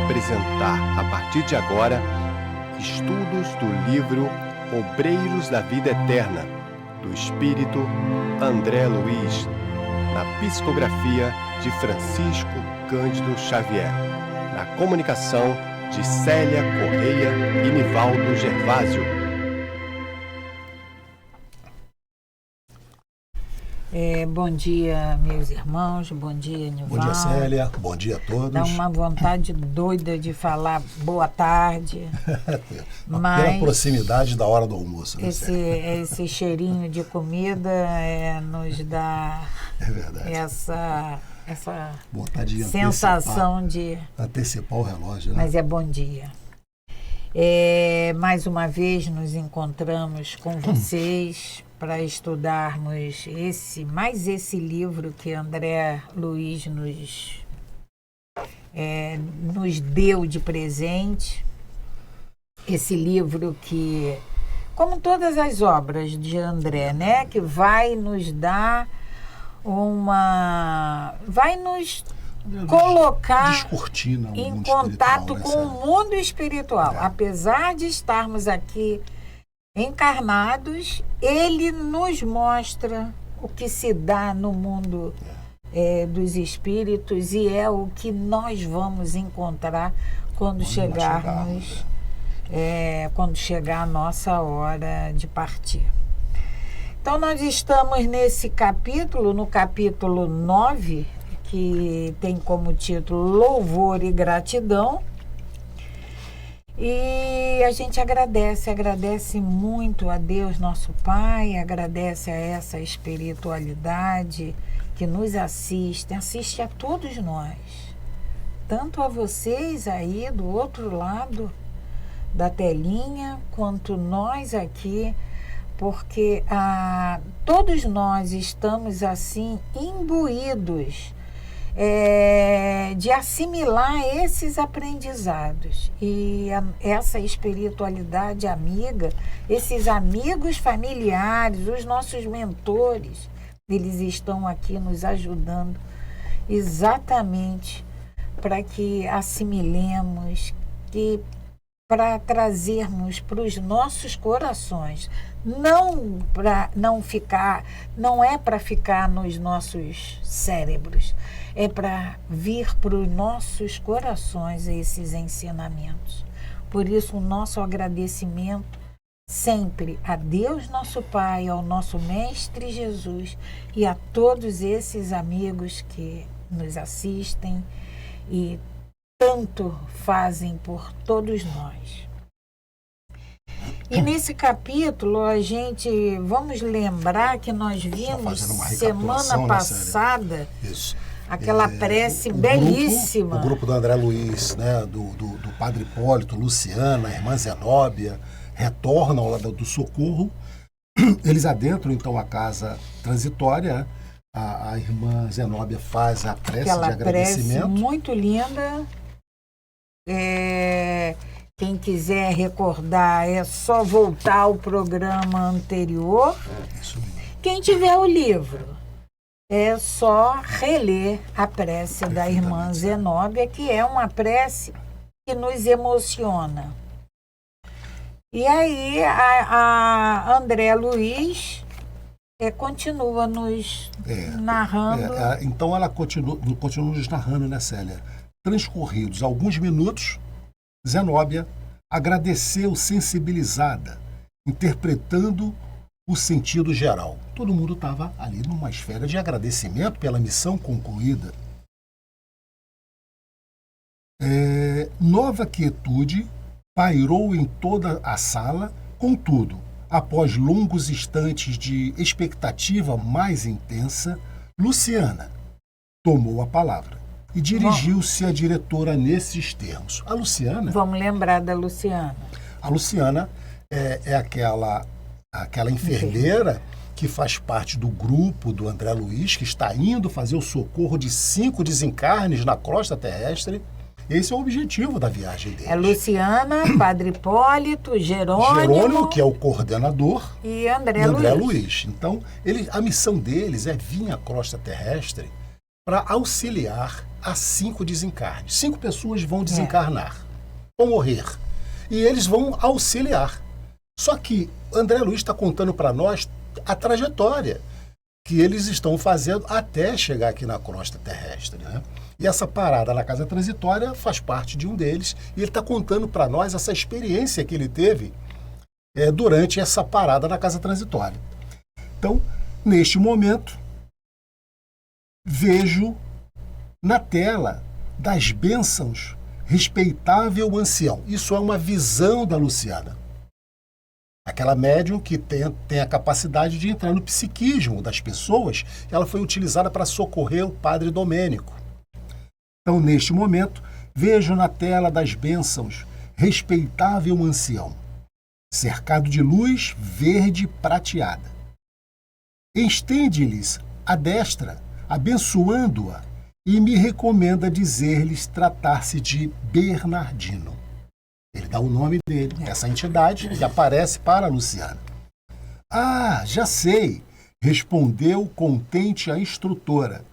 apresentar, a partir de agora, estudos do livro Obreiros da Vida Eterna, do Espírito André Luiz, na psicografia de Francisco Cândido Xavier, na comunicação de Célia Correia e Nivaldo Gervásio. Bom dia, meus irmãos, bom dia, Nivaldo. Bom dia, Célia, bom dia a todos. Dá uma vontade doida de falar boa tarde. Pela proximidade da hora do almoço, né, esse cheirinho de comida nos dá essa vontade de sensação de antecipar o relógio, né? Mas é bom dia. Mais uma vez nos encontramos com vocês para estudarmos esse livro que André Luiz nos deu de presente. Esse livro que, como todas as obras de André, né, que vai nos dar vai nos colocar em contato com o mundo espiritual. Apesar de estarmos aqui encarnados, ele nos mostra o que se dá no mundo dos espíritos e é o que nós vamos encontrar quando chegar a nossa hora de partir. Então, nós estamos nesse capítulo, no capítulo 9, que tem como título Louvor e Gratidão. E a gente agradece muito a Deus, nosso Pai, agradece a essa espiritualidade que nos assiste a todos nós, tanto a vocês aí do outro lado da telinha, quanto nós aqui, porque todos nós estamos assim imbuídos de assimilar esses aprendizados e essa espiritualidade amiga, esses amigos familiares, os nossos mentores, eles estão aqui nos ajudando exatamente para que assimilemos, para trazermos para os nossos corações, não é para ficar nos nossos cérebros, é para vir para os nossos corações esses ensinamentos. Por isso, o nosso agradecimento sempre a Deus, nosso Pai, ao nosso Mestre Jesus e a todos esses amigos que nos assistem e tanto fazem por todos nós. E nesse capítulo, vamos lembrar que nós vimos semana passada aquela prece belíssima. O grupo do André Luiz, né, do Padre Hipólito, Luciana, a irmã Zenóbia, retornam lá do socorro. Eles adentram, então, a casa transitória. A irmã Zenóbia faz a prece de agradecimento. Prece muito linda. Quem quiser recordar, é só voltar ao programa anterior. Quem tiver o livro, é só reler a prece da irmã Zenóbia, que é uma prece que nos emociona. E aí a André Luiz continua nos narrando. Então ela continua nos narrando, né, Célia? Transcorridos alguns minutos, Zenóbia agradeceu sensibilizada, interpretando o sentido geral. Todo mundo estava ali numa esfera de agradecimento pela missão concluída. Nova quietude pairou em toda a sala, contudo, após longos instantes de expectativa mais intensa, Luciana tomou a palavra e dirigiu-se à diretora nesses termos. A Luciana... Vamos lembrar da Luciana. A Luciana é aquela enfermeira que faz parte do grupo do André Luiz, que está indo fazer o socorro de 5 desencarnes na crosta terrestre. Esse é o objetivo da viagem deles. É Luciana, Padre Hipólito, Jerônimo, que é o coordenador, e André Luiz. Então, a missão deles é vir à crosta terrestre para auxiliar a 5 desencarnes. 5 pessoas vão desencarnar, vão morrer, e eles vão auxiliar. Só que André Luiz está contando para nós a trajetória que eles estão fazendo até chegar aqui na crosta terrestre, né? E essa parada na casa transitória faz parte de um deles, e ele está contando para nós essa experiência que ele teve durante essa parada na casa transitória. Então, neste momento, vejo na tela das bênçãos respeitável ancião. Isso é uma visão da Luciana. Aquela médium que tem a capacidade de entrar no psiquismo das pessoas, ela foi utilizada para socorrer o padre Domênico. Então, neste momento, vejo na tela das bênçãos respeitável ancião, cercado de luz verde prateada. Estende-lhes a destra, abençoando-a, e me recomenda dizer-lhes tratar-se de Bernardino. Ele dá o nome dele, essa entidade, que aparece para a Luciana. Ah, já sei, respondeu contente a instrutora.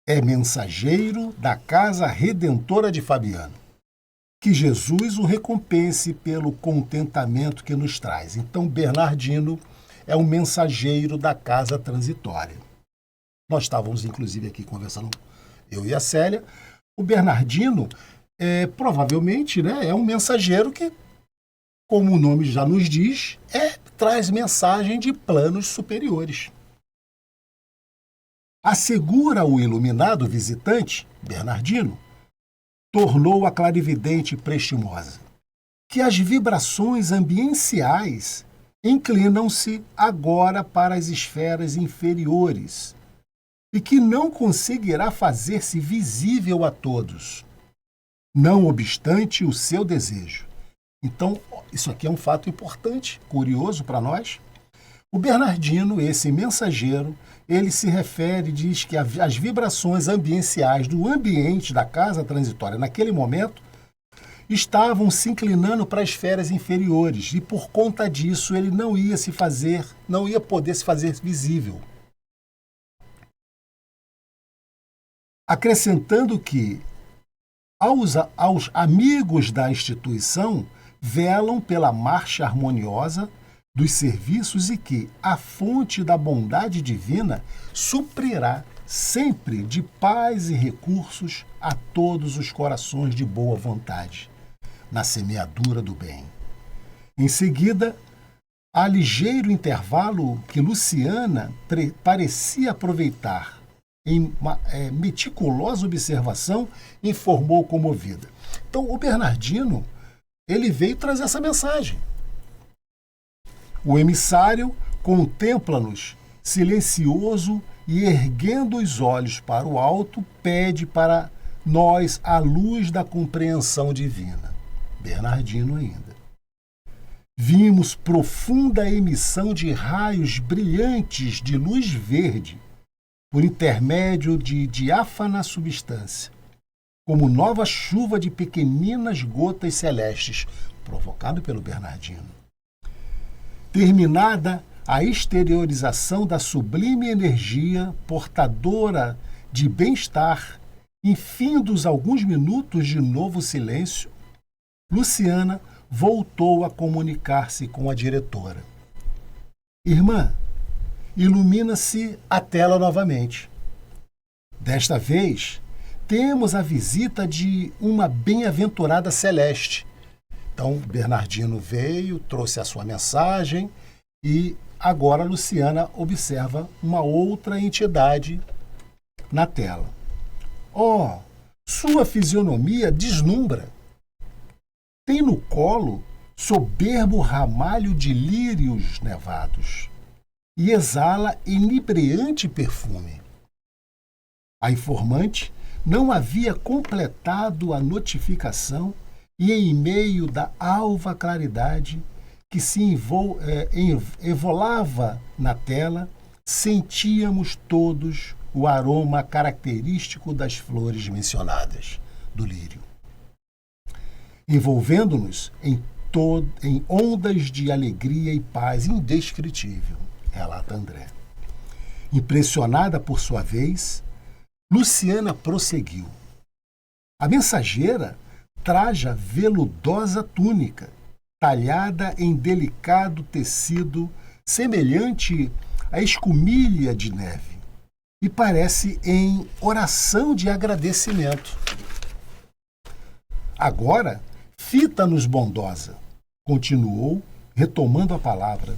É mensageiro da casa redentora de Fabiano. Que Jesus o recompense pelo contentamento que nos traz. Então, Bernardino é o mensageiro da casa transitória. Nós estávamos, inclusive, aqui conversando, eu e a Célia. O Bernardino, provavelmente, né, é um mensageiro que, como o nome já nos diz, traz mensagem de planos superiores. Assegura o iluminado visitante, Bernardino, tornou a clarividente prestimosa, que as vibrações ambienciais inclinam-se agora para as esferas inferiores e que não conseguirá fazer-se visível a todos, não obstante o seu desejo. Então, isso aqui é um fato importante, curioso para nós. O Bernardino, esse mensageiro, ele se refere, diz que as vibrações ambienciais do ambiente da casa transitória naquele momento estavam se inclinando para as esferas inferiores e por conta disso ele não ia poder se fazer visível. Acrescentando que aos amigos da instituição velam pela marcha harmoniosa dos serviços e que a fonte da bondade divina suprirá sempre de paz e recursos a todos os corações de boa vontade, na semeadura do bem. Em seguida, a ligeiro intervalo que Luciana parecia aproveitar em uma meticulosa observação, informou comovida. Então, o Bernardino, ele veio trazer essa mensagem. O emissário contempla-nos silencioso e, erguendo os olhos para o alto, pede para nós a luz da compreensão divina. Bernardino ainda. Vimos profunda emissão de raios brilhantes de luz verde por intermédio de diáfana substância, como nova chuva de pequeninas gotas celestes, provocado pelo Bernardino. Terminada a exteriorização da sublime energia portadora de bem-estar, infindos alguns minutos de novo silêncio, Luciana voltou a comunicar-se com a diretora. Irmã, ilumina-se a tela novamente. Desta vez, temos a visita de uma bem-aventurada celeste. Então, Bernardino veio, trouxe a sua mensagem e agora a Luciana observa uma outra entidade na tela. Oh, sua fisionomia deslumbra. Tem no colo soberbo ramalho de lírios nevados e exala inebriante perfume. A informante não havia completado a notificação e, em meio da alva claridade que se evolava na tela, sentíamos todos o aroma característico das flores mencionadas, do lírio, envolvendo-nos em ondas de alegria e paz indescritível, relata André. Impressionada por sua vez, Luciana prosseguiu. A mensageira traja veludosa túnica, talhada em delicado tecido semelhante à escumilha de neve, e parece em oração de agradecimento. Agora, fita-nos bondosa, continuou, retomando a palavra,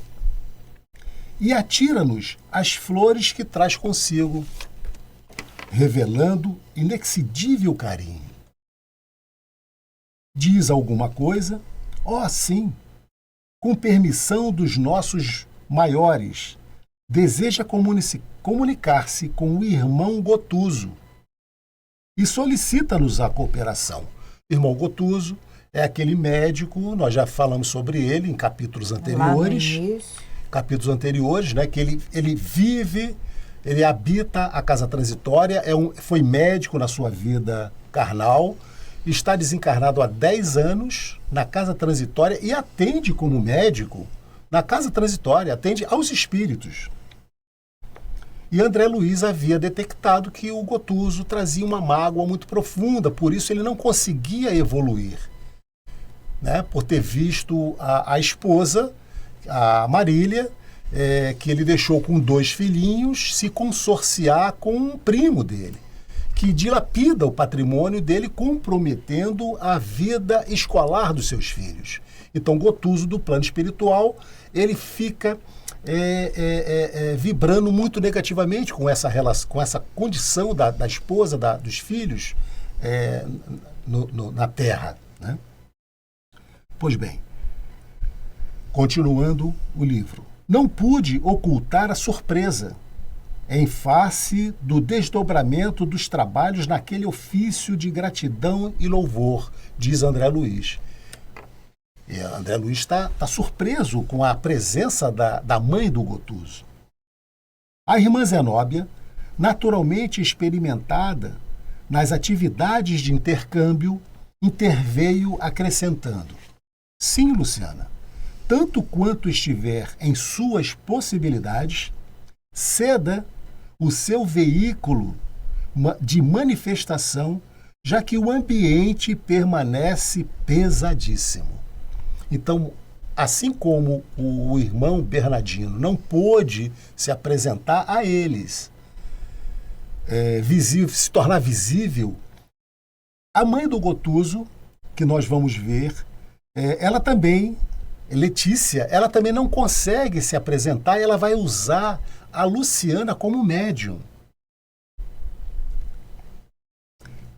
e atira-nos as flores que traz consigo, revelando inexcedível carinho. Diz alguma coisa? Oh, sim, com permissão dos nossos maiores, deseja comunicar-se com o irmão Gotuso e solicita-nos a cooperação. Irmão Gotuso é aquele médico, nós já falamos sobre ele em capítulos anteriores, né, que ele vive, ele habita a casa transitória, foi médico na sua vida carnal, está desencarnado há 10 anos na casa transitória e atende como médico na casa transitória, atende aos espíritos. E André Luiz havia detectado que o Gotuso trazia uma mágoa muito profunda, por isso ele não conseguia evoluir, né? Por ter visto a esposa, a Marília, que ele deixou com 2 filhinhos, se consorciar com um primo dele, que dilapida o patrimônio dele, comprometendo a vida escolar dos seus filhos. Então, Gotuso, do plano espiritual, ele fica vibrando muito negativamente com essa relação, com essa condição da esposa, dos filhos na Terra, né? Pois bem, continuando o livro. Não pude ocultar a surpresa em face do desdobramento dos trabalhos naquele ofício de gratidão e louvor, diz André Luiz. E André Luiz está surpreso com a presença da mãe do Gotuso. A irmã Zenóbia, naturalmente experimentada nas atividades de intercâmbio, interveio acrescentando: sim, Luciana, tanto quanto estiver em suas possibilidades, ceda o seu veículo de manifestação, já que o ambiente permanece pesadíssimo. Então, assim como o irmão Bernardino não pôde se apresentar a eles, se tornar visível, a mãe do Gotuso, que nós vamos ver, ela também, Letícia, ela também não consegue se apresentar e ela vai usar a Luciana como médium.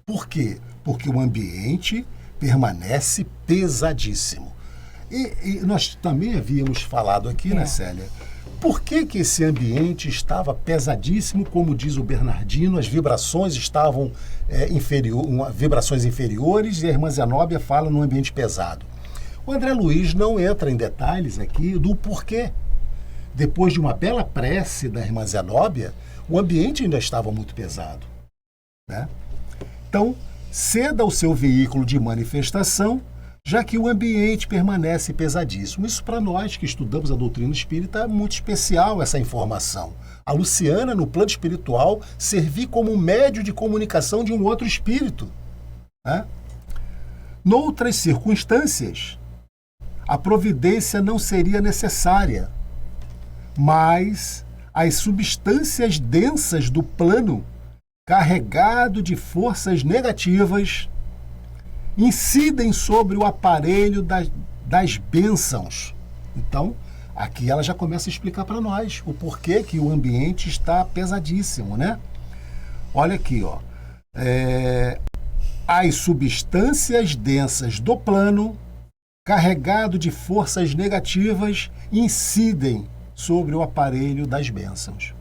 Por quê? Porque o ambiente permanece pesadíssimo. E nós também havíamos falado aqui, né, Célia? Por que esse ambiente estava pesadíssimo, como diz o Bernardino, as vibrações estavam vibrações inferiores, e a irmã Zenóbia fala num ambiente pesado. O André Luiz não entra em detalhes aqui do porquê. Depois de uma bela prece da irmã Zenóbia, o ambiente ainda estava muito pesado, né? Então, ceda o seu veículo de manifestação, já que o ambiente permanece pesadíssimo. Isso, para nós que estudamos a doutrina espírita, é muito especial essa informação. A Luciana, no plano espiritual, servir como médio de comunicação de um outro espírito, né? Noutras circunstâncias, a providência não seria necessária, mas as substâncias densas do plano, carregado de forças negativas, incidem sobre o aparelho das bênçãos. Então, aqui ela já começa a explicar para nós o porquê que o ambiente está pesadíssimo, né? Olha aqui, ó. As substâncias densas do plano, carregado de forças negativas, incidem sobre o aparelho das bênçãos,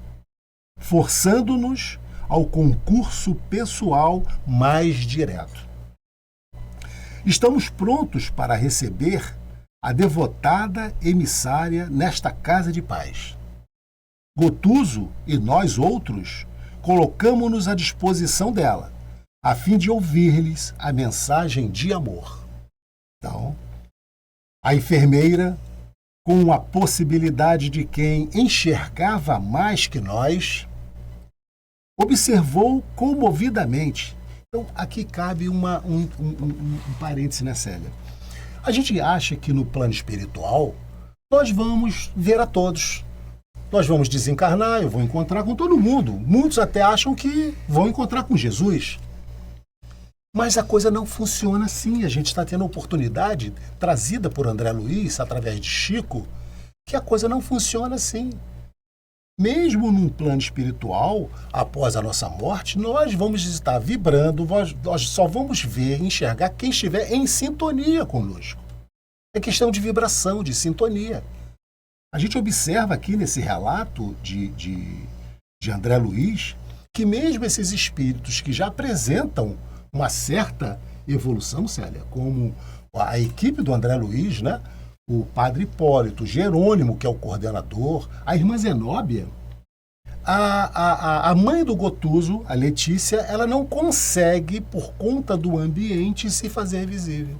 forçando-nos ao concurso pessoal mais direto. Estamos prontos para receber a devotada emissária nesta casa de paz. Gotuso e nós outros colocamo-nos à disposição dela, a fim de ouvir-lhes a mensagem de amor. Então, a enfermeira, com a possibilidade de quem enxergava mais que nós, observou comovidamente. Então, aqui cabe um parêntese, né, Célia? A gente acha que no plano espiritual nós vamos ver a todos. Nós vamos desencarnar, eu vou encontrar com todo mundo. Muitos até acham que vão encontrar com Jesus. Mas a coisa não funciona assim. A gente está tendo a oportunidade, trazida por André Luiz, através de Chico, que a coisa não funciona assim. Mesmo num plano espiritual, após a nossa morte, nós vamos estar vibrando, nós só vamos ver, enxergar quem estiver em sintonia conosco. É questão de vibração, de sintonia. A gente observa aqui nesse relato de André Luiz que mesmo esses espíritos que já apresentam uma certa evolução, Célia, como a equipe do André Luiz, né? O padre Hipólito, Jerônimo, que é o coordenador, a irmã Zenóbia, a mãe do Gotuso, a Letícia, ela não consegue, por conta do ambiente, se fazer visível.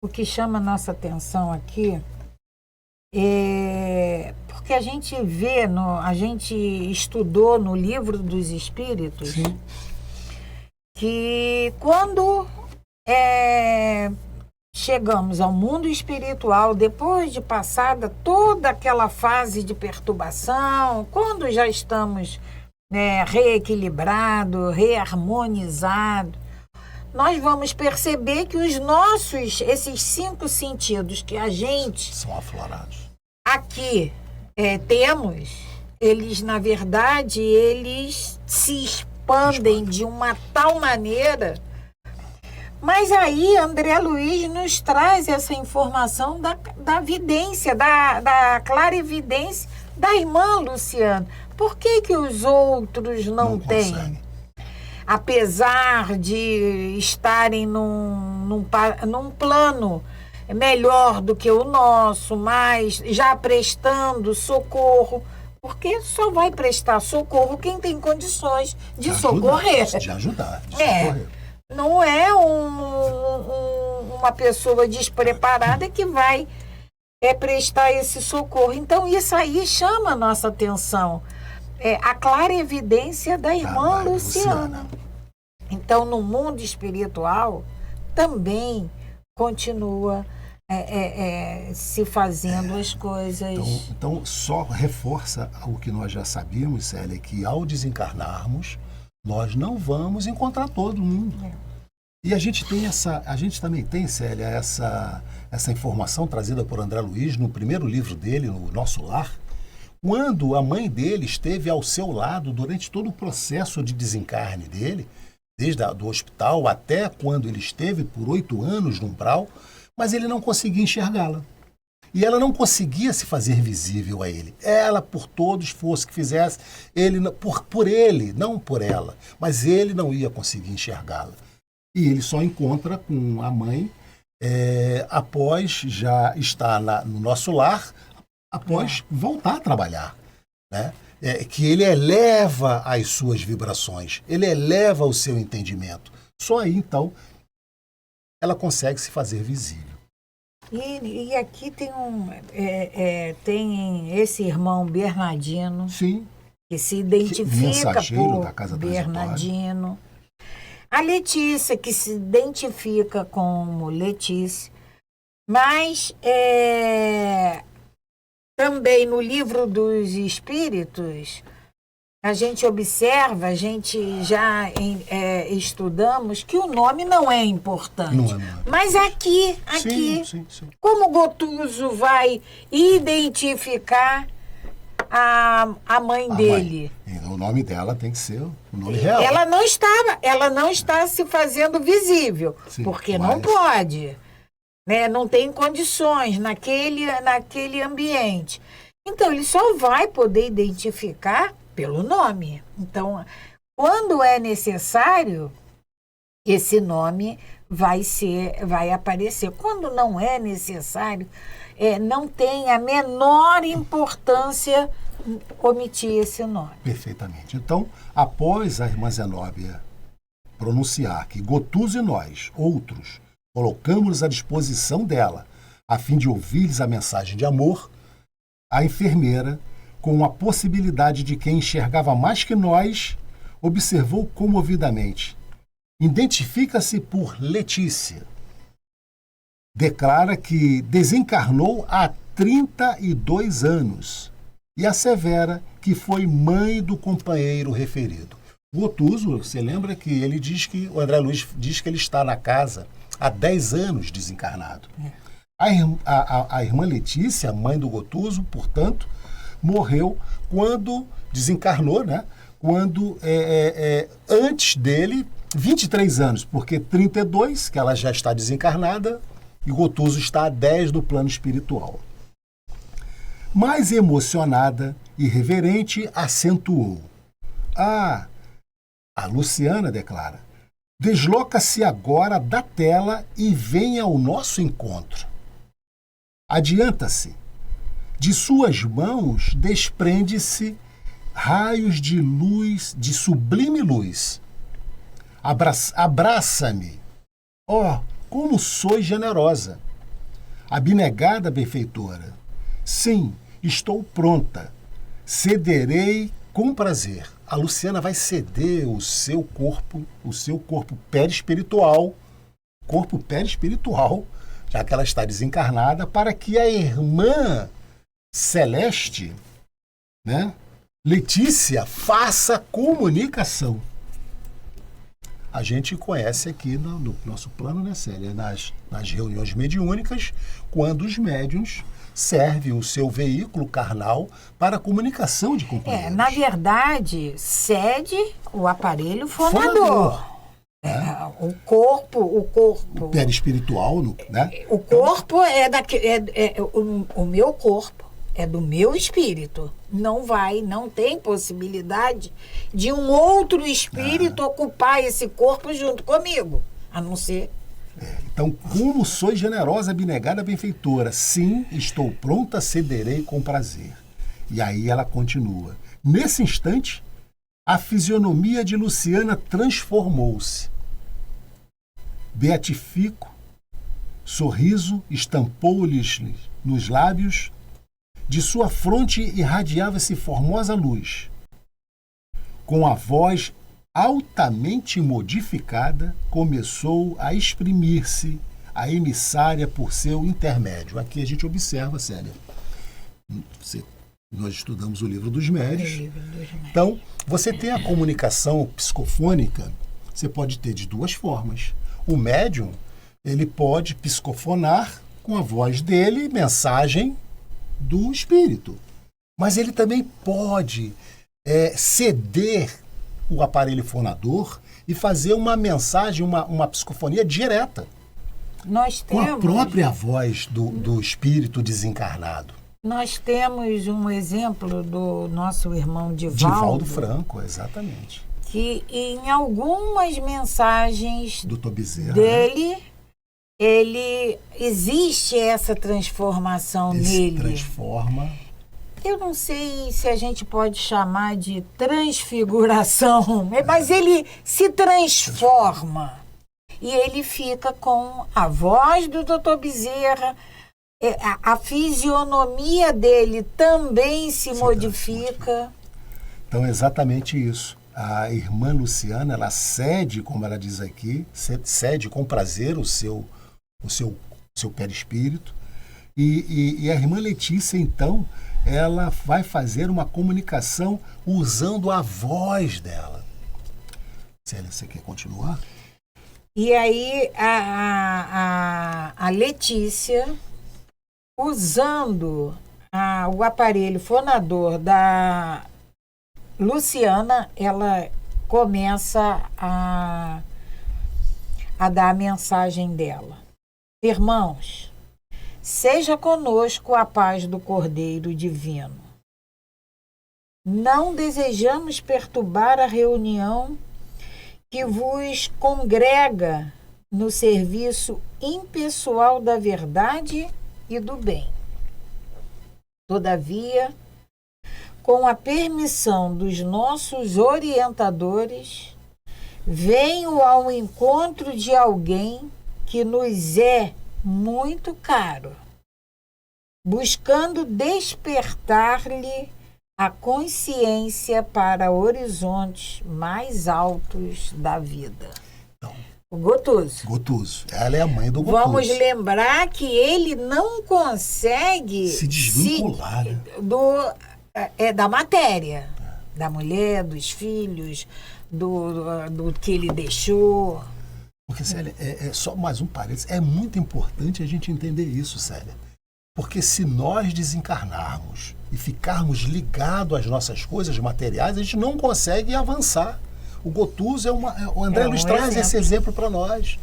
O que chama a nossa atenção aqui é porque a gente vê, a gente estudou no Livro dos Espíritos, sim, que quando chegamos ao mundo espiritual, depois de passada toda aquela fase de perturbação, quando já estamos reequilibrados, reharmonizados, nós vamos perceber que esses 5 sentidos que a gente são aflorados aqui temos, eles, na verdade, eles se expandem de uma tal maneira. Mas aí André Luiz nos traz essa informação da vidência, da clarividência da irmã Luciana. Por que os outros não têm? Conseguem. Apesar de estarem num plano melhor do que o nosso, mas já prestando socorro, porque só vai prestar socorro quem tem condições de socorrer. De ajudar, de socorrer. Não é uma pessoa despreparada que vai prestar esse socorro. Então, isso aí chama a nossa atenção. A clara evidência da irmã Luciana. Então, no mundo espiritual, também continua se fazendo as coisas. Então, só reforça o que nós já sabíamos, Célia, que ao desencarnarmos, nós não vamos encontrar todo mundo. E a gente também tem, Célia, essa informação trazida por André Luiz no primeiro livro dele, no Nosso Lar, quando a mãe dele esteve ao seu lado durante todo o processo de desencarne dele, desde do hospital até quando ele esteve por 8 anos no umbral, mas ele não conseguia enxergá-la. E ela não conseguia se fazer visível a ele. Ela, por todo esforço que fizesse, ele por ele, não por ela, mas ele não ia conseguir enxergá-la. E ele só encontra com a mãe após já estar no Nosso Lar, após voltar a trabalhar, né? Que ele eleva as suas vibrações, ele eleva o seu entendimento. Só aí, então, ela consegue se fazer visível. E aqui tem esse irmão Bernardino, sim, que se identifica por da Casa Bernardino. A Letícia, que se identifica como Letícia. Mas também no Livro dos Espíritos, a gente observa, a gente já estudamos que o nome não é importante. Não é. Mas aqui, sim. como Gotuso vai identificar a mãe dele? O nome dela tem que ser o nome real. Ela não está se fazendo visível, porque não pode. Não tem condições naquele ambiente. Então, ele só vai poder identificar pelo nome. Então, quando é necessário, esse nome vai aparecer. Quando não é necessário, não tem a menor importância omitir esse nome. Perfeitamente. Então, após a irmã Zenóbia pronunciar que Gotuso e nós, outros, colocamos-nos à disposição dela, a fim de ouvir-lhes a mensagem de amor, a enfermeira, com a possibilidade de quem enxergava mais que nós, observou comovidamente. Identifica-se por Letícia. Declara que desencarnou há 32 anos e assevera que foi mãe do companheiro referido. Gotuso, você lembra que ele diz que, o André Luiz diz que ele está na casa há 10 anos desencarnado. A irmã Letícia, mãe do Gotuso, portanto, morreu quando desencarnou, né? Quando antes dele, 23 anos, porque 32, que ela já está desencarnada, e Gotuso está a 10 do plano espiritual. Mais emocionada e reverente, acentuou. A Luciana declara, desloca-se agora da tela e vem ao nosso encontro. Adianta-se. De suas mãos desprende-se raios de luz, de sublime luz. Abraça-me. Oh, como sois generosa. Abnegada benfeitora. Sim, estou pronta. Cederei com prazer. A Luciana vai ceder o seu corpo perispiritual, já que ela está desencarnada, para que a irmã celeste, né, Letícia, faça comunicação. A gente conhece aqui no nosso plano, né, Célia, nas reuniões mediúnicas, quando os médiuns servem o seu veículo carnal para a comunicação de companheiros. Na verdade, cede o aparelho fonador. O corpo. O perispiritual, né? O corpo o meu corpo. É do meu espírito. Não tem possibilidade de um outro espírito ocupar esse corpo junto comigo. A não ser... Então, como sois generosa, abnegada, benfeitora. Sim, estou pronta, cederei com prazer. E aí ela continua. Nesse instante, a fisionomia de Luciana transformou-se. Beatifico, sorriso estampou-lhes nos lábios. De sua fronte irradiava-se formosa luz. Com a voz altamente modificada, começou a exprimir-se a emissária por seu intermédio. Aqui a gente observa, Célia. Nós estudamos o livro dos médiuns. Então, você tem a comunicação psicofônica, você pode ter de duas formas. O médium, ele pode psicofonar com a voz dele, mensagem do espírito. Mas ele também pode ceder o aparelho fonador e fazer uma mensagem, uma psicofonia direta. Nós temos, com a própria voz do espírito desencarnado. Nós temos um exemplo do nosso irmão Divaldo Franco, exatamente. Que em algumas mensagens Dr. Bezerra, dele, né? Ele existe essa transformação nele. Transforma. Eu não sei se a gente pode chamar de transfiguração, mas ele se transforma. E ele fica com a voz do Dr. Bezerra, a fisionomia dele também se modifica. Então, é exatamente isso. A irmã Luciana, ela cede, como ela diz aqui, cede com prazer o seu perispírito. E a irmã Letícia, então, ela vai fazer uma comunicação usando a voz dela. Célia, você quer continuar? E aí a Letícia, usando o aparelho fonador da Luciana, ela começa a dar a mensagem dela. Irmãos, seja conosco a paz do Cordeiro Divino. Não desejamos perturbar a reunião que vos congrega no serviço impessoal da verdade e do bem. Todavia, com a permissão dos nossos orientadores, venho ao encontro de alguém que nos é muito caro, buscando despertar-lhe a consciência para horizontes mais altos da vida. Então, O Gotuso. Gotuso. Ela é a mãe do Gotuso. Vamos lembrar que ele não consegue Se desvincular, né? da matéria, da mulher, dos filhos, do que ele deixou. Porque, Célia, é só mais um parênteses. É muito importante a gente entender isso, Célia. Porque se nós desencarnarmos e ficarmos ligados às nossas coisas materiais, a gente não consegue avançar. O Gotuso o André Luiz traz esse exemplo para nós.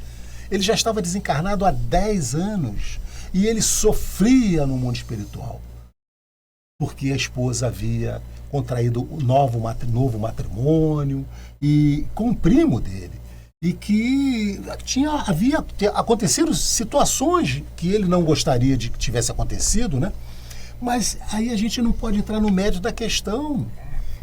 Ele já estava desencarnado há 10 anos e ele sofria no mundo espiritual. Porque a esposa havia contraído um novo matrimônio e com o primo dele. E que havia acontecido situações que ele não gostaria de que tivesse acontecido, né? Mas aí a gente não pode entrar no mérito da questão.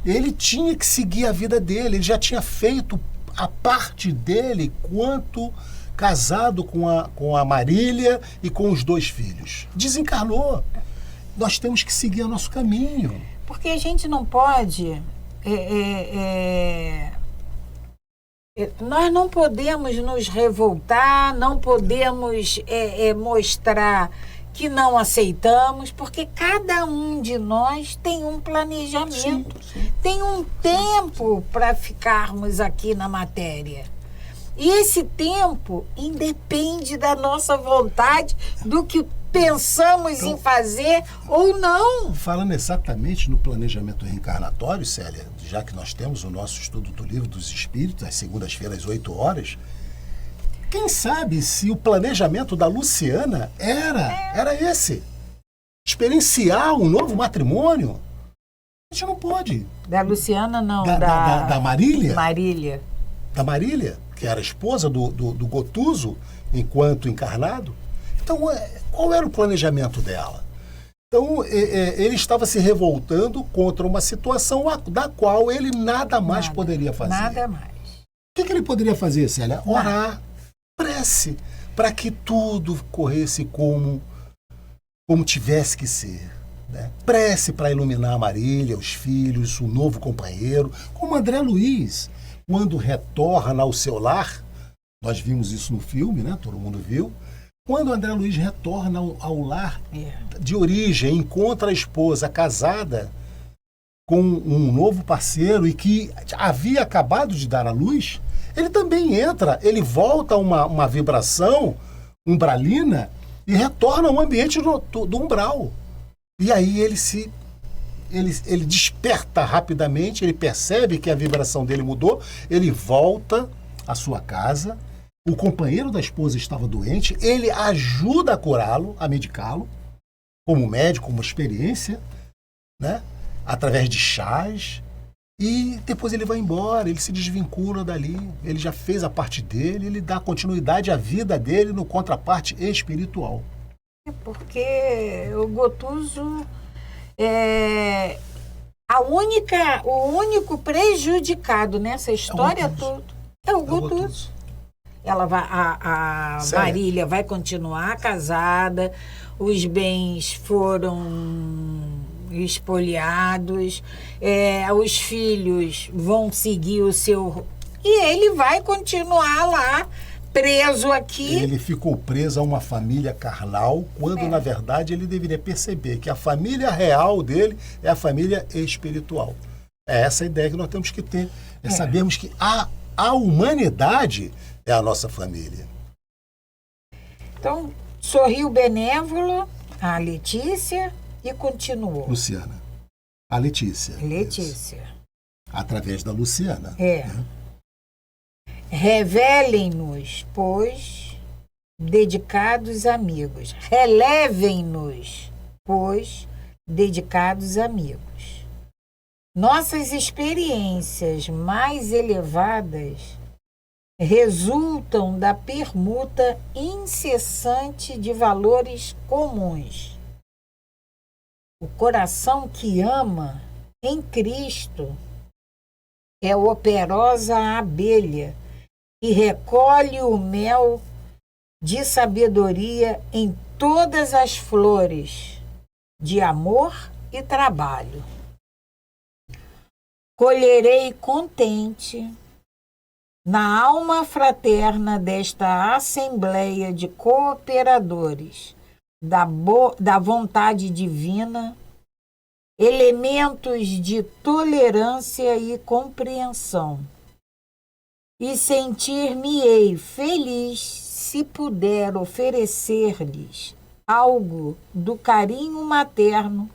Ele tinha que seguir a vida dele, ele já tinha feito a parte dele quanto casado com a Marília e com os 2 filhos. Desencarnou. Nós temos que seguir o nosso caminho. Porque a gente não pode... nós não podemos nos revoltar, não podemos mostrar que não aceitamos, porque cada um de nós tem um planejamento, tem um tempo para ficarmos aqui na matéria. E esse tempo independe da nossa vontade, do que pensamos em fazer ou não. Falando exatamente no planejamento reencarnatório, Célia, já que nós temos o nosso estudo do Livro dos Espíritos, às segundas-feiras, às 8 horas, quem sabe se o planejamento da Luciana era esse? Experienciar um novo matrimônio? A gente não pode. Da Luciana, não. Da Marília? Marília. Da Marília, que era esposa do Gotuso, enquanto encarnado. Então, qual era o planejamento dela? Então, ele estava se revoltando contra uma situação da qual ele nada mais poderia fazer. Nada mais. O que ele poderia fazer, Célia? Orar, prece, para que tudo corresse como tivesse que ser. Né? Prece para iluminar a Marília, os filhos, o novo companheiro. Como André Luiz, quando retorna ao seu lar, nós vimos isso no filme, né? Todo mundo viu. Quando André Luiz retorna ao lar de origem, encontra a esposa casada com um novo parceiro e que havia acabado de dar à luz, ele também entra, ele volta a uma vibração umbralina e retorna ao ambiente do umbral. E aí ele desperta rapidamente, ele percebe que a vibração dele mudou, ele volta à sua casa. O companheiro da esposa estava doente, ele ajuda a curá-lo, a medicá-lo, como médico, como experiência, né? Através de chás, e depois ele vai embora, ele se desvincula dali, ele já fez a parte dele, ele dá continuidade à vida dele no contraparte espiritual. Porque o Gotuso o único prejudicado nessa história toda é o Gotuso. Ela vai, a Marília vai continuar casada, os bens foram espoliados, os filhos vão seguir o seu... E ele vai continuar lá, preso aqui. Ele ficou preso a uma família carnal, quando, na verdade, ele deveria perceber que a família real dele é a família espiritual. É essa a ideia que nós temos que ter. Sabermos que a humanidade é a nossa família. Então, sorriu benévolo a Letícia e continuou. Luciana. A Letícia. Letícia. Isso. Através da Luciana. Né? Revelem-nos, pois, dedicados amigos. Relevem-nos, pois, dedicados amigos. Nossas experiências mais elevadas resultam da permuta incessante de valores comuns. O coração que ama em Cristo é operosa abelha e recolhe o mel de sabedoria em todas as flores de amor e trabalho. colherei contente na alma fraterna desta assembleia de cooperadores da vontade divina, elementos de tolerância e compreensão, e sentir-me-ei feliz se puder oferecer-lhes algo do carinho materno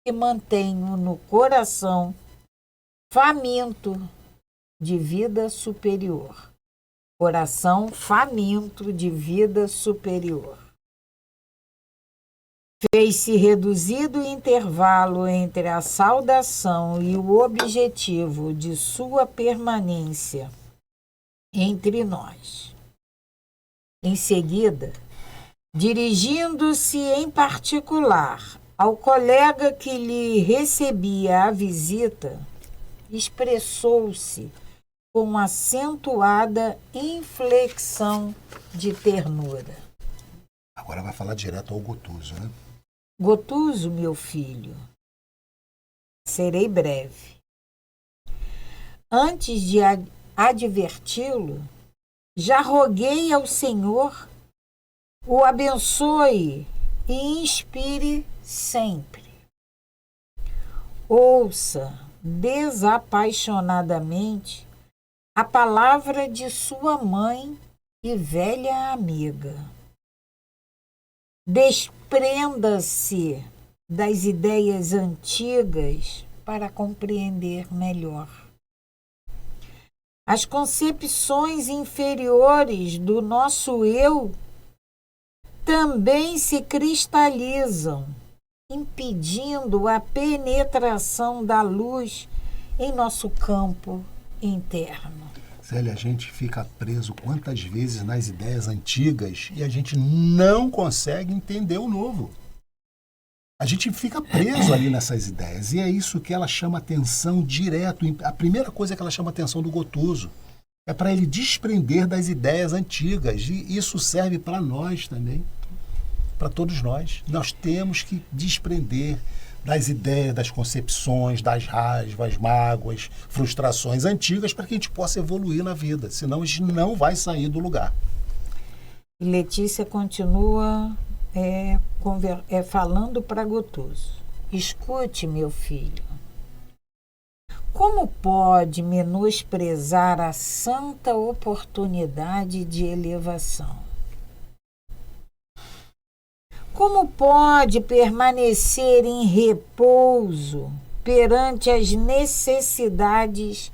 que mantenho no coração faminto de vida superior. Coração faminto de vida superior. Fez-se reduzido o intervalo entre a saudação e o objetivo de sua permanência entre nós. Em seguida, dirigindo-se em particular ao colega que lhe recebia a visita, expressou-se com acentuada inflexão de ternura. Agora vai falar direto ao Gotuso, né? Gotuso, meu filho, serei breve. Antes de adverti-lo, já roguei ao Senhor o abençoe e inspire sempre. Ouça desapaixonadamente a palavra de sua mãe e velha amiga. Desprenda-se das ideias antigas para compreender melhor. As concepções inferiores do nosso eu também se cristalizam, impedindo a penetração da luz em nosso campo interno. Célia, a gente fica preso quantas vezes nas ideias antigas e a gente não consegue entender o novo. A gente fica preso ali nessas ideias e é isso que ela chama atenção direto. A primeira coisa que ela chama atenção do Gotuso é para ele desprender das ideias antigas, e isso serve para nós também, para todos nós. Nós temos que desprender das ideias, das concepções, das raivas, mágoas, frustrações antigas para que a gente possa evoluir na vida, senão a gente não vai sair do lugar. Letícia continua falando para Gotuso. Escute, meu filho. Como pode menosprezar a santa oportunidade de elevação? Como pode permanecer em repouso perante as necessidades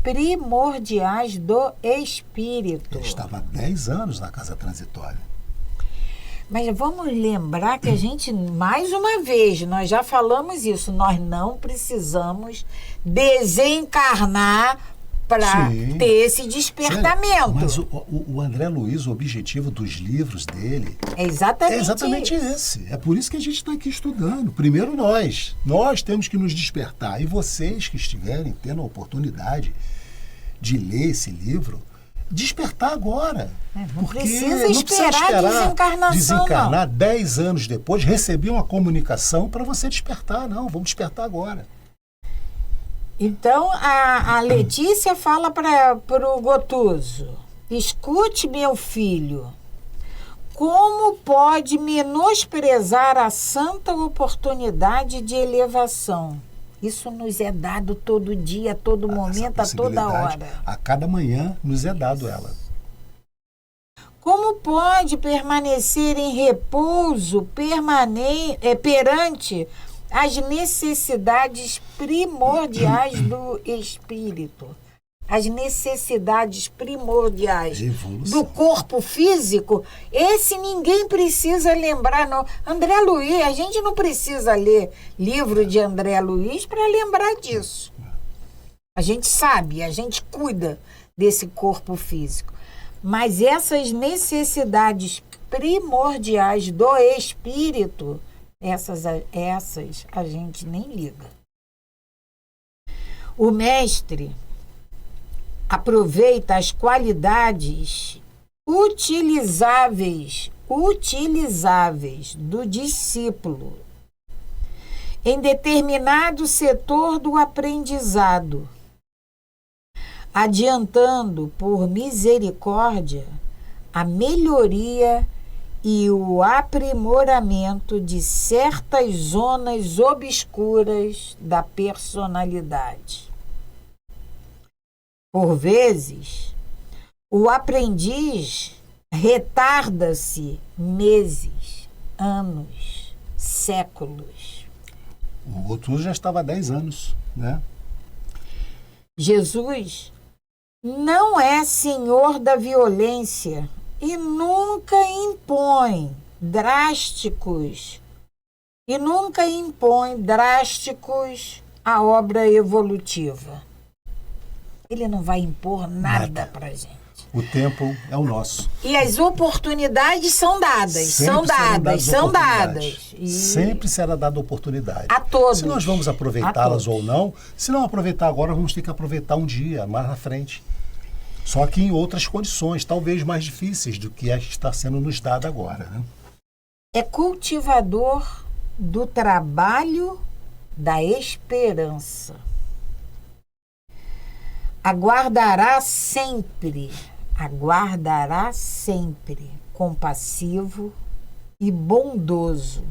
primordiais do espírito? Ele estava há 10 anos na casa transitória. Mas vamos lembrar que a gente, mais uma vez, nós já falamos isso, nós não precisamos desencarnar para ter esse despertamento. Mas o André Luiz, o objetivo dos livros dele é exatamente esse. É por isso que a gente está aqui estudando. Primeiro nós temos que nos despertar. E vocês que estiverem tendo a oportunidade de ler esse livro, despertar agora. Não precisa esperar desencarnar 10 anos depois, receber uma comunicação para você despertar. Não, vamos despertar agora. Então, a Letícia fala para o Gotuso: escute, meu filho, como pode menosprezar a santa oportunidade de elevação? Isso nos é dado todo dia, a todo momento, a toda hora. A cada manhã nos é dado ela. Como pode permanecer em repouso perante as necessidades primordiais do espírito? As necessidades primordiais do corpo físico, esse ninguém precisa lembrar, não. André Luiz, a gente não precisa ler livro de André Luiz para lembrar disso. A gente sabe, a gente cuida desse corpo físico. Mas essas necessidades primordiais do espírito, essas a gente nem liga. O mestre aproveita as qualidades utilizáveis do discípulo em determinado setor do aprendizado adiantando por misericórdia a melhoria e o aprimoramento de certas zonas obscuras da personalidade. Por vezes, o aprendiz retarda-se meses, anos, séculos. O outro já estava há 10 anos, né? Jesus não é senhor da violência e nunca impõe drásticos à obra evolutiva. Ele não vai impor nada para a gente. O tempo é o nosso. E as oportunidades são dadas, são dadas. E sempre será dada oportunidade. a todos. Se nós vamos aproveitá-las ou não, se não aproveitar agora, vamos ter que aproveitar um dia, mais na frente. Só que em outras condições, talvez mais difíceis do que a que está sendo nos dada agora. Né? É cultivador do trabalho da esperança. Aguardará sempre, compassivo e bondoso,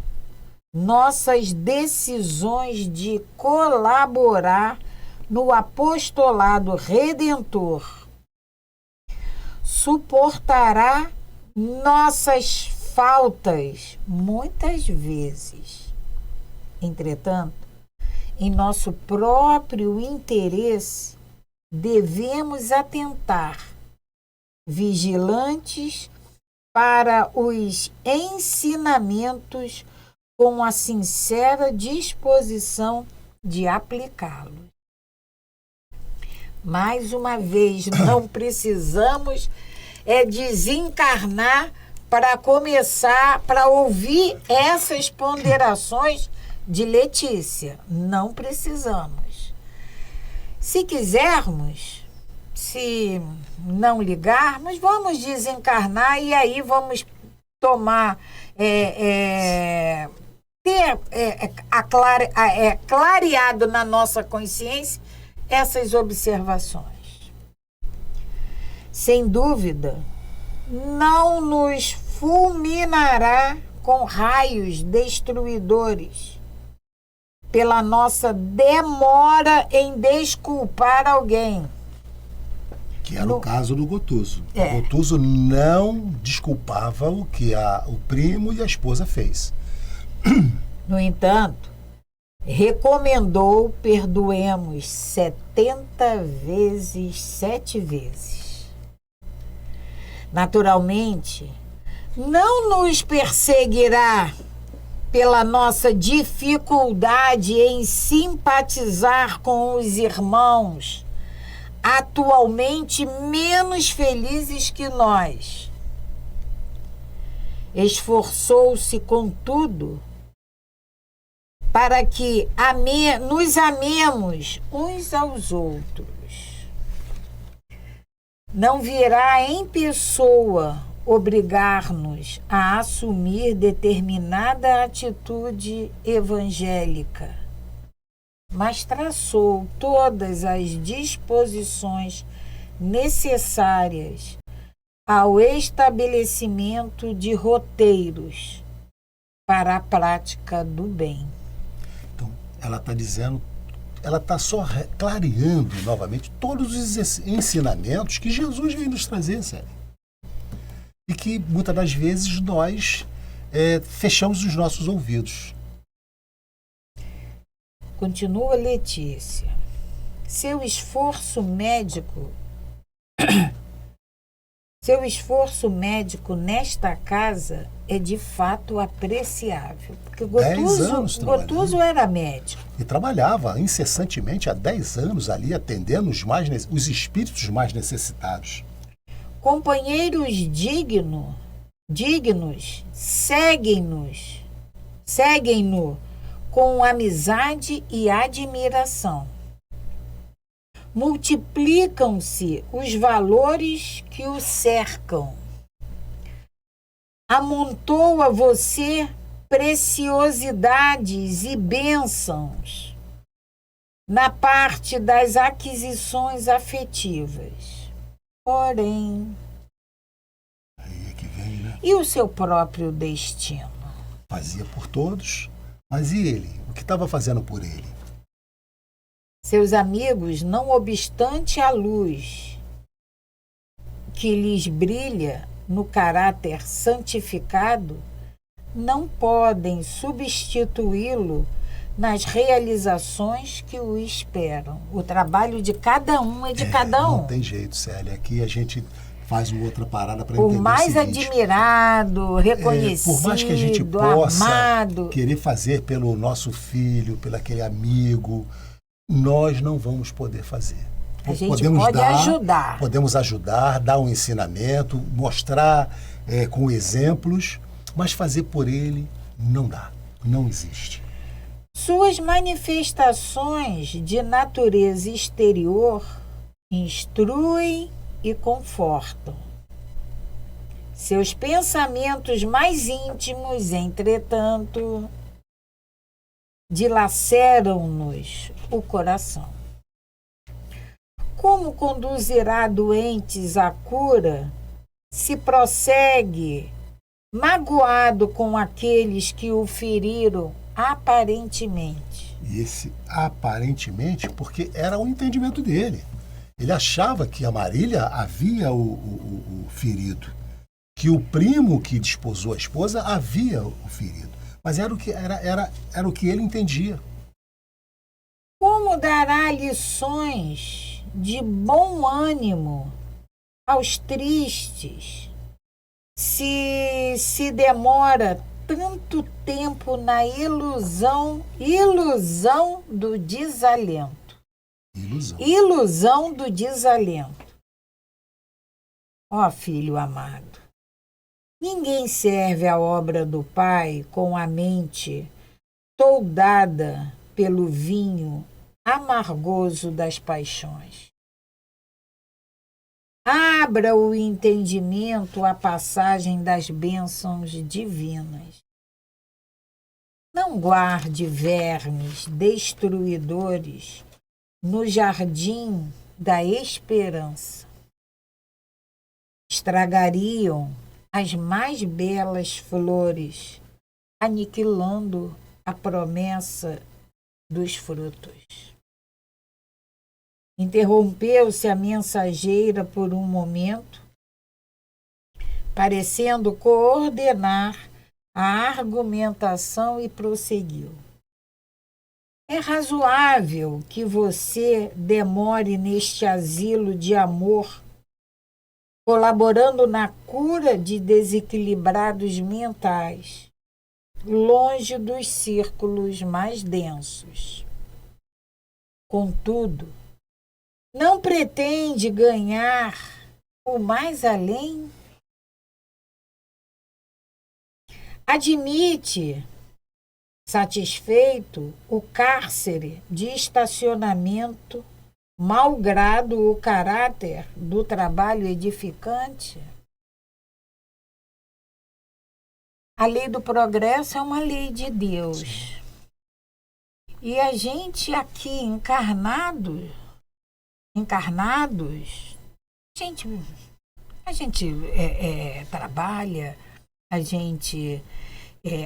nossas decisões de colaborar no apostolado redentor. Suportará nossas faltas muitas vezes. Entretanto, em nosso próprio interesse, devemos atentar, vigilantes para os ensinamentos com a sincera disposição de aplicá-los. Mais uma vez, não precisamos desencarnar para começar, para ouvir essas ponderações de Letícia. Não precisamos. Se quisermos, se não ligarmos, vamos desencarnar e aí vamos tomar, ter clareado na nossa consciência essas observações. Sem dúvida, não nos fulminará com raios destruidores pela nossa demora em desculpar alguém. Que era o caso do Gotuso. O Gotuso não desculpava o que o primo e a esposa fez. No entanto, recomendou perdoemos 70 vezes 7 vezes. Naturalmente, não nos perseguirá pela nossa dificuldade em simpatizar com os irmãos atualmente menos felizes que nós. Esforçou-se, contudo, para que nos amemos uns aos outros. Não virá em pessoa obrigar-nos a assumir determinada atitude evangélica, mas traçou todas as disposições necessárias ao estabelecimento de roteiros para a prática do bem. Então, ela está dizendo, ela está só clareando novamente todos os ensinamentos que Jesus veio nos trazer, sério. E que muitas das vezes nós fechamos os nossos ouvidos. Continua Letícia. Seu esforço médico nesta casa é de fato apreciável. Porque Gotuso era médico. E trabalhava incessantemente há 10 anos ali, atendendo os espíritos mais necessitados. Companheiros dignos, seguem-no com amizade e admiração. Multiplicam-se os valores que o cercam. Amontoa você preciosidades e bênçãos. na parte das aquisições afetivas. Porém, Aí é que vem, né? e o seu próprio destino? Fazia por todos, mas e ele? O que estava fazendo por ele? Seus amigos, não obstante a luz que lhes brilha no caráter santificado, não podem substituí-lo nas realizações que o esperam. O trabalho de cada um é de cada um. Não tem jeito, Célia. Aqui a gente faz uma outra parada para O entender mais o seguinte. admirado, reconhecido, Por mais que a gente possa amado. querer fazer pelo nosso filho, pelo aquele amigo, nós não vamos poder fazer. A gente pode ajudar. Podemos ajudar, dar um ensinamento, mostrar com exemplos, mas fazer por ele não dá, não existe. Suas manifestações de natureza exterior instruem e confortam. Seus pensamentos mais íntimos, entretanto, dilaceram-nos o coração. Como conduzirá doentes à cura se prossegue magoado com aqueles que o feriram aparentemente? E esse aparentemente, porque era o entendimento dele. Ele achava que a Marília havia o ferido, que o primo que desposou a esposa havia o ferido. Mas era o que ele entendia. Como dará lições de bom ânimo aos tristes se demora tanto tempo na ilusão do desalento? Ilusão do desalento. Ó filho amado, ninguém serve a obra do Pai com a mente toldada pelo vinho amargoso das paixões. Abra o entendimento à passagem das bênçãos divinas. Não guarde vermes destruidores no jardim da esperança. Estragariam as mais belas flores, aniquilando a promessa dos frutos. Interrompeu-se a mensageira por um momento, parecendo coordenar a argumentação, e prosseguiu. É razoável que você demore neste asilo de amor, colaborando na cura de desequilibrados mentais, longe dos círculos mais densos. Contudo, não pretende ganhar o mais além? Admite, satisfeito, o cárcere de estacionamento, malgrado o caráter do trabalho edificante? A lei do progresso é uma lei de Deus. E a gente aqui encarnados, a gente trabalha, a gente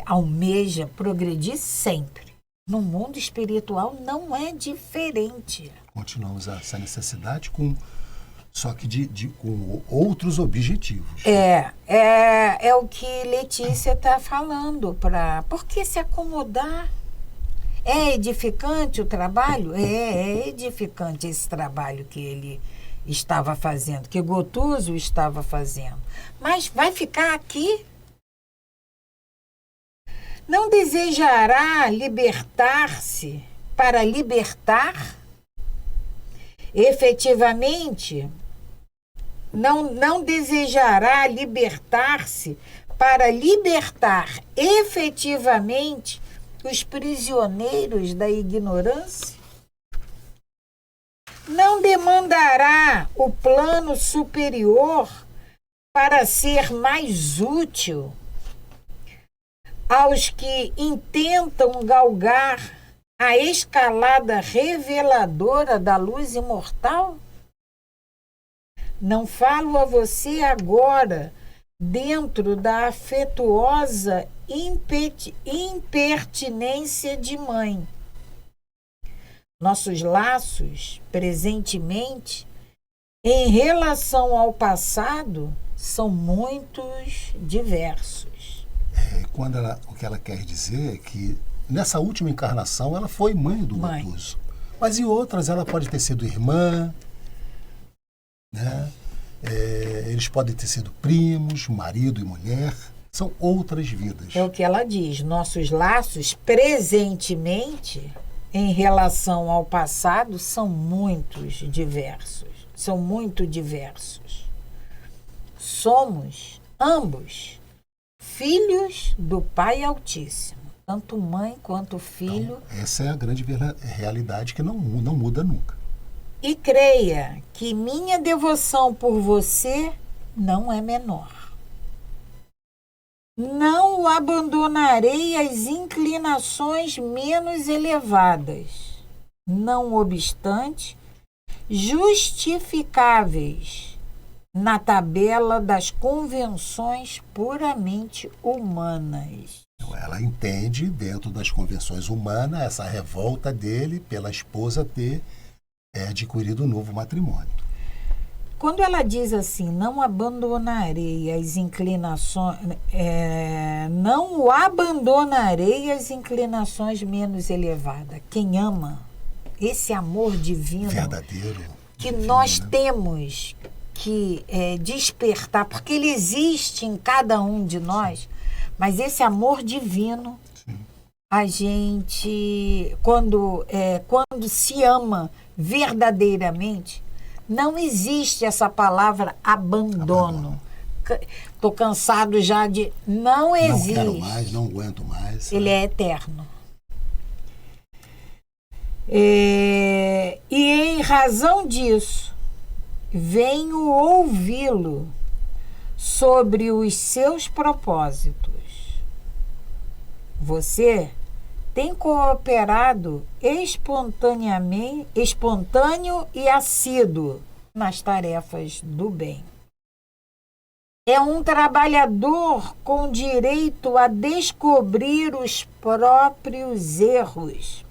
almeja progredir sempre. No mundo espiritual não é diferente. Continuamos essa necessidade só que com outros objetivos. É o que Letícia está falando. Por que se acomodar? É edificante o trabalho? É edificante esse trabalho que ele estava fazendo, que Gotuso estava fazendo. Mas vai ficar aqui? Não desejará libertar-se para libertar? Efetivamente, não desejará libertar-se para libertar efetivamente os prisioneiros da ignorância? Não demandará o plano superior para ser mais útil aos que intentam galgar a escalada reveladora da luz imortal? Não falo a você agora dentro da afetuosa impertinência de mãe. Nossos laços, presentemente, em relação ao passado, são muitos diversos. O que ela quer dizer é que nessa última encarnação ela foi mãe do Gotuso. Mas em outras ela pode ter sido irmã, né? Eles podem ter sido primos, marido e mulher. São outras vidas. É o que ela diz. Nossos laços, presentemente, em relação ao passado, são muitos diversos. São muito diversos. Somos, ambos, filhos do Pai Altíssimo. Tanto mãe quanto filho. Então, essa é a grande realidade que não muda nunca. E creia que minha devoção por você não é menor. Não o abandonarei às inclinações menos elevadas, não obstante, justificáveis na tabela das convenções puramente humanas. Ela entende, dentro das convenções humanas, essa revolta dele pela esposa ter adquirido um novo matrimônio. Quando ela diz assim, não abandonarei as inclinações, não o abandonarei às inclinações menos elevadas. Quem ama esse amor divino, verdadeiro, que divino, nós né? temos que despertar, porque ele existe em cada um de nós, mas esse amor divino, sim, a gente, quando se ama verdadeiramente, não existe essa palavra abandono. Estou cansado já de... Não existe. Não quero mais, não aguento mais. Ele é eterno. E em razão disso, venho ouvi-lo sobre os seus propósitos. Você tem cooperado espontâneo e assíduo nas tarefas do bem. É um trabalhador com direito a descobrir os próprios erros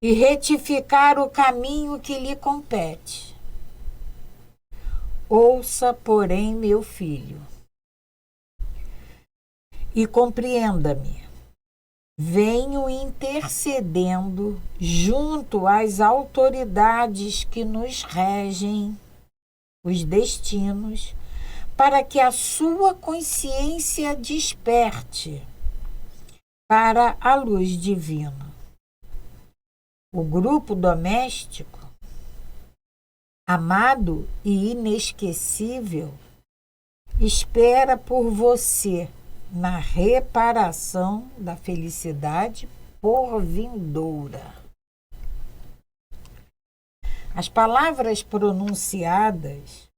e retificar o caminho que lhe compete. Ouça, porém, meu filho, e compreenda-me. Venho intercedendo junto às autoridades que nos regem os destinos, para que a sua consciência desperte para a luz divina. O grupo doméstico, amado e inesquecível, espera por você na reparação da felicidade por vindoura. As palavras pronunciadas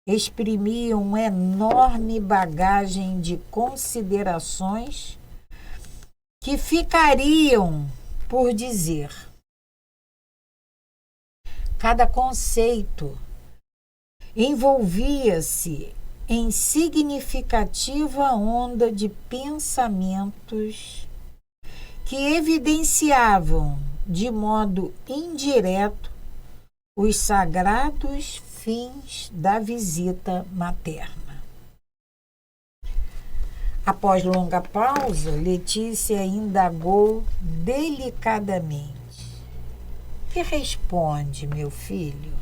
exprimiam uma enorme bagagem de considerações que ficariam por dizer. Cada conceito envolvia-se em significativa onda de pensamentos que evidenciavam de modo indireto os sagrados fins da visita materna. Após longa pausa, Letícia indagou delicadamente. Que responde, meu filho?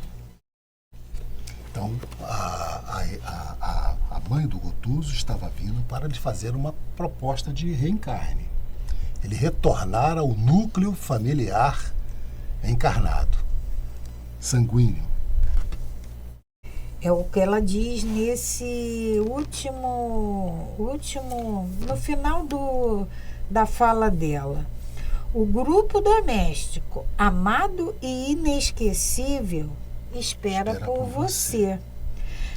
Então, a mãe do Gotuso estava vindo para lhe fazer uma proposta de reencarne. Ele retornar ao núcleo familiar encarnado, sanguíneo. É o que ela diz nesse último no final da fala dela. O grupo doméstico, amado e inesquecível, espera por você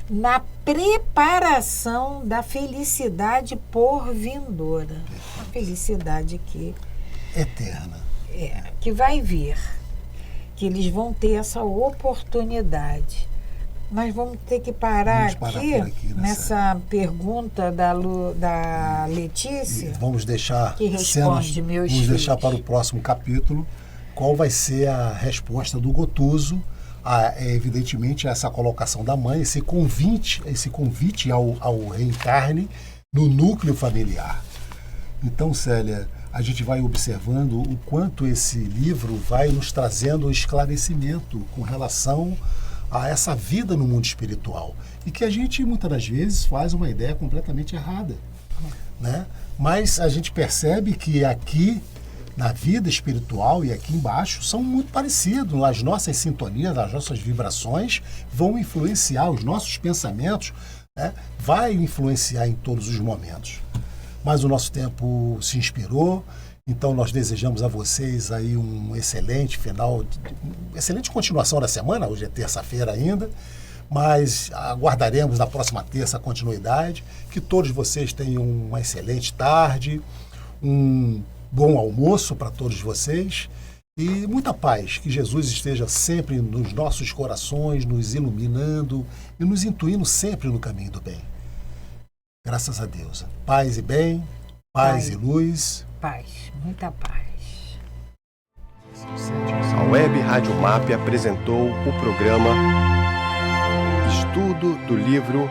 na preparação da felicidade por vindoura. A felicidade que eterna. Que vai vir, que eles vão ter essa oportunidade. Nós vamos ter que parar, Vamos parar aqui, por aqui, né, nessa pergunta da Letícia. E vamos deixar Que responde, meus vamos deixar filhos. para o próximo capítulo qual vai ser a resposta do Gotuso evidentemente, a essa colocação da mãe, esse convite ao reencarne no núcleo familiar. Então, Célia, a gente vai observando o quanto esse livro vai nos trazendo esclarecimento com relação a essa vida no mundo espiritual. E que a gente, muitas das vezes, faz uma ideia completamente errada, né? Mas a gente percebe que aqui, na vida espiritual e aqui embaixo, são muito parecidos. As nossas sintonias, as nossas vibrações vão influenciar os nossos pensamentos, né? Vai influenciar em todos os momentos. Mas o nosso tempo se inspirou, então nós desejamos a vocês aí um excelente final, excelente continuação da semana. Hoje é terça-feira ainda, mas aguardaremos na próxima terça a continuidade. Que todos vocês tenham uma excelente tarde, um bom almoço para todos vocês e muita paz. Que Jesus esteja sempre nos nossos corações, nos iluminando e nos intuindo sempre no caminho do bem. Graças a Deus. Paz e bem, paz e luz. Paz, muita paz. A Web Rádio MAP apresentou o programa Estudo do livro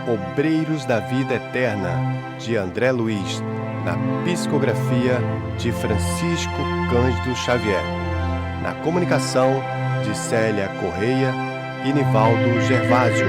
Obreiros da Vida Eterna, de André Luiz, na psicografia de Francisco Cândido Xavier, na comunicação de Célia Correia e Nivaldo Gervásio.